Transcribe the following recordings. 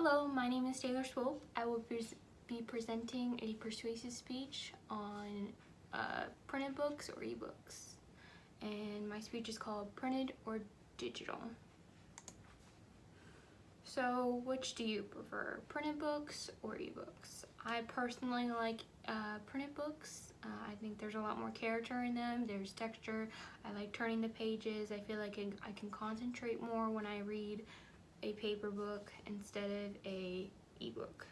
Hello, my name is Taylor Swope. I will be presenting a persuasive speech on printed books or ebooks. And my speech is called Printed or Digital. So, which do you prefer, printed books or ebooks? I personally like printed books. I think there's a lot more character in them. There's texture. I like turning the pages. I feel like I can concentrate more when I read a paper book instead of a ebook.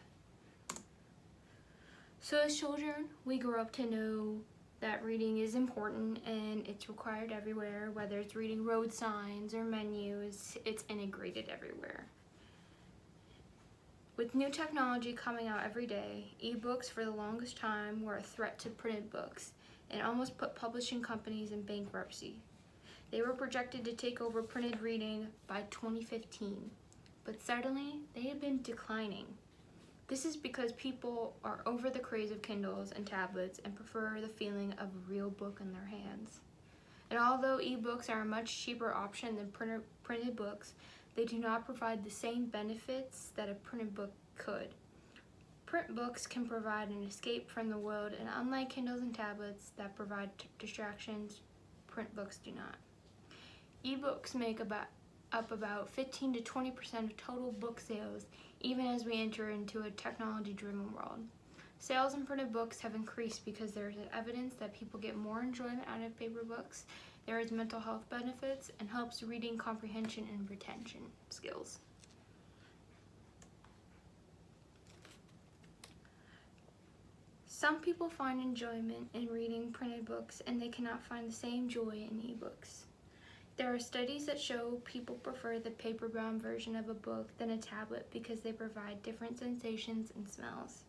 So as children, we grow up to know that reading is important and it's required everywhere. Whether it's reading road signs or menus, it's integrated everywhere. With new technology coming out every day, ebooks for the longest time were a threat to printed books and almost put publishing companies in bankruptcy. They were projected to take over printed reading by 2015, but suddenly they have been declining. This is because people are over the craze of Kindles and tablets and prefer the feeling of a real book in their hands. And although ebooks are a much cheaper option than printed books, they do not provide the same benefits that a printed book could. Print books can provide an escape from the world, and unlike Kindles and tablets that provide distractions, print books do not. Ebooks make up about 15 to 20% of total book sales, even as we enter into a technology-driven world. Sales in printed books have increased because there is evidence that people get more enjoyment out of paper books. There is mental health benefits and helps reading comprehension and retention skills. Some people find enjoyment in reading printed books and they cannot find the same joy in ebooks. There are studies that show people prefer the paper-bound version of a book than a tablet because they provide different sensations and smells.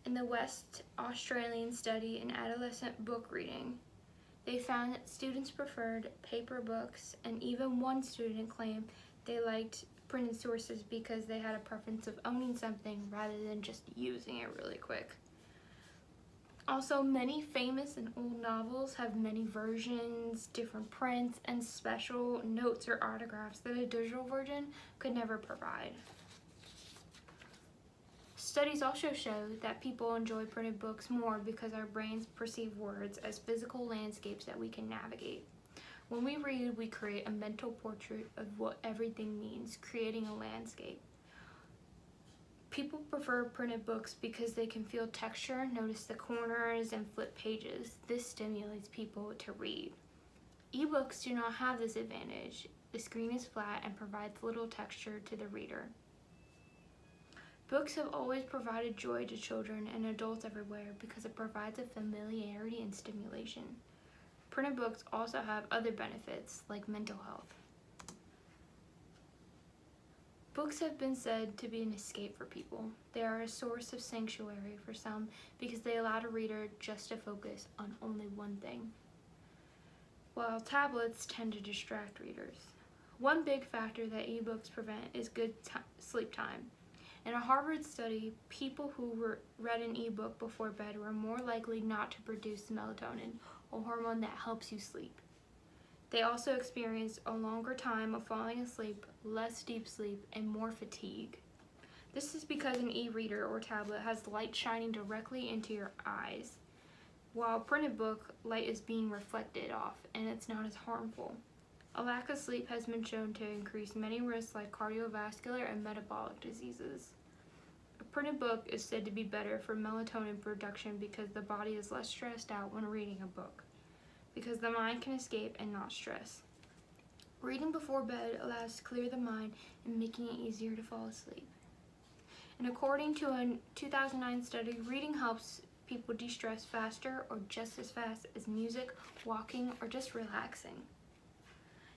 In the West Australian study in adolescent book reading, they found that students preferred paper books, and even one student claimed they liked printed sources because they had a preference of owning something rather than just using it really quick. Also, many famous and old novels have many versions, different prints, and special notes or autographs that a digital version could never provide. Studies also show that people enjoy printed books more because our brains perceive words as physical landscapes that we can navigate. When we read, we create a mental portrait of what everything means, creating a landscape. People prefer printed books because they can feel texture, notice the corners, and flip pages. This stimulates people to read. Ebooks do not have this advantage. The screen is flat and provides little texture to the reader. Books have always provided joy to children and adults everywhere because it provides a familiarity and stimulation. Printed books also have other benefits, like mental health. Books have been said to be an escape for people. They are a source of sanctuary for some because they allow the reader just to focus on only one thing, while tablets tend to distract readers. One big factor that ebooks prevent is good sleep time. In a Harvard study, people who read an ebook before bed were more likely not to produce melatonin, a hormone that helps you sleep. They also experienced a longer time of falling asleep, less deep sleep, and more fatigue. This is because an e-reader or tablet has light shining directly into your eyes, while a printed book, light is being reflected off, and it's not as harmful. A lack of sleep has been shown to increase many risks like cardiovascular and metabolic diseases. A printed book is said to be better for melatonin production because the body is less stressed out when reading a book, because the mind can escape and not stress. Reading before bed allows to clear the mind and making it easier to fall asleep. And according to a 2009 study, reading helps people de-stress faster or just as fast as music, walking, or just relaxing.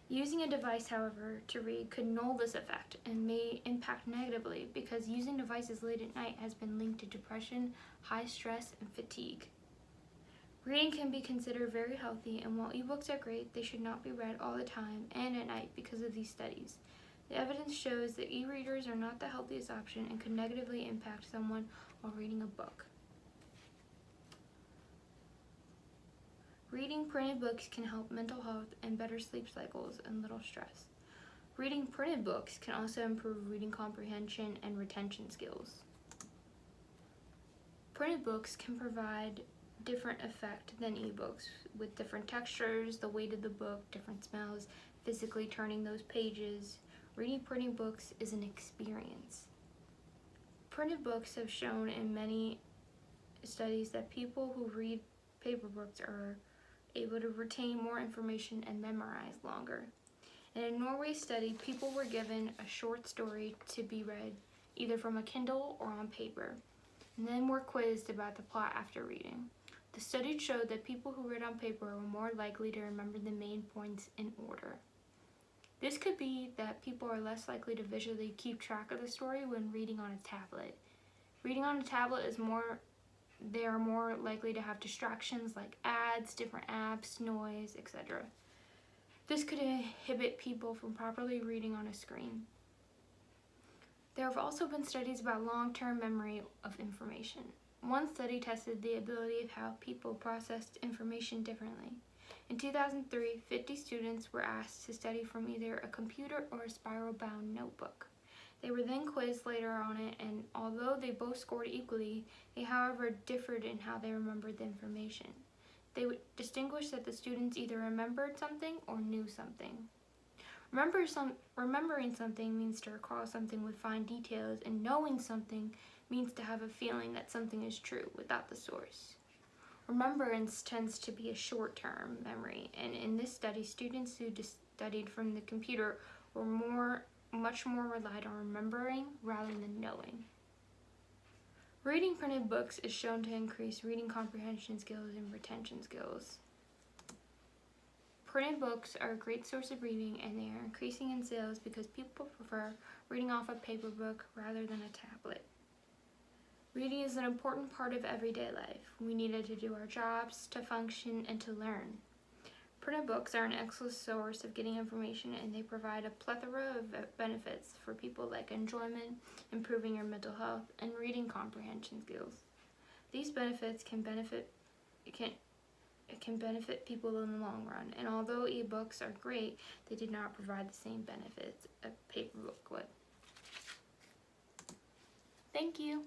Using a device, however, to read could null this effect and may impact negatively because using devices late at night has been linked to depression, high stress, and fatigue. Reading can be considered very healthy, and while ebooks are great, they should not be read all the time and at night because of these studies. The evidence shows that e-readers are not the healthiest option and could negatively impact someone while reading a book. Reading printed books can help mental health and better sleep cycles and little stress. Reading printed books can also improve reading comprehension and retention skills. Printed books can provide different effect than ebooks, with different textures, the weight of the book, different smells, physically turning those pages. Reading printed books is an experience. Printed books have shown in many studies that people who read paper books are able to retain more information and memorize longer. In a Norway study, people were given a short story to be read either from a Kindle or on paper, and then were quizzed about the plot after reading. The study showed that people who read on paper were more likely to remember the main points in order. This could be that people are less likely to visually keep track of the story when reading on a tablet. Reading on a tablet they are more likely to have distractions like ads, different apps, noise, etc. This could inhibit people from properly reading on a screen. There have also been studies about long-term memory of information. One study tested the ability of how people processed information differently. In 2003, 50 students were asked to study from either a computer or a spiral-bound notebook. They were then quizzed later on it, and although they both scored equally, they however differed in how they remembered the information. They would distinguish that the students either remembered something or knew something. Remembering something means to recall something with fine details, and knowing something means to have a feeling that something is true without the source. Remembrance tends to be a short-term memory, and in this study, students who studied from the computer were much more relied on remembering rather than knowing. Reading printed books is shown to increase reading comprehension skills and retention skills. Printed books are a great source of reading, and they are increasing in sales because people prefer reading off a paper book rather than a tablet. Reading is an important part of everyday life. We need it to do our jobs, to function, and to learn. Printed books are an excellent source of getting information, and they provide a plethora of benefits for people like enjoyment, improving your mental health, and reading comprehension skills. These benefits can benefit people in the long run, and although ebooks are great, they did not provide the same benefits a paper book would. Thank you.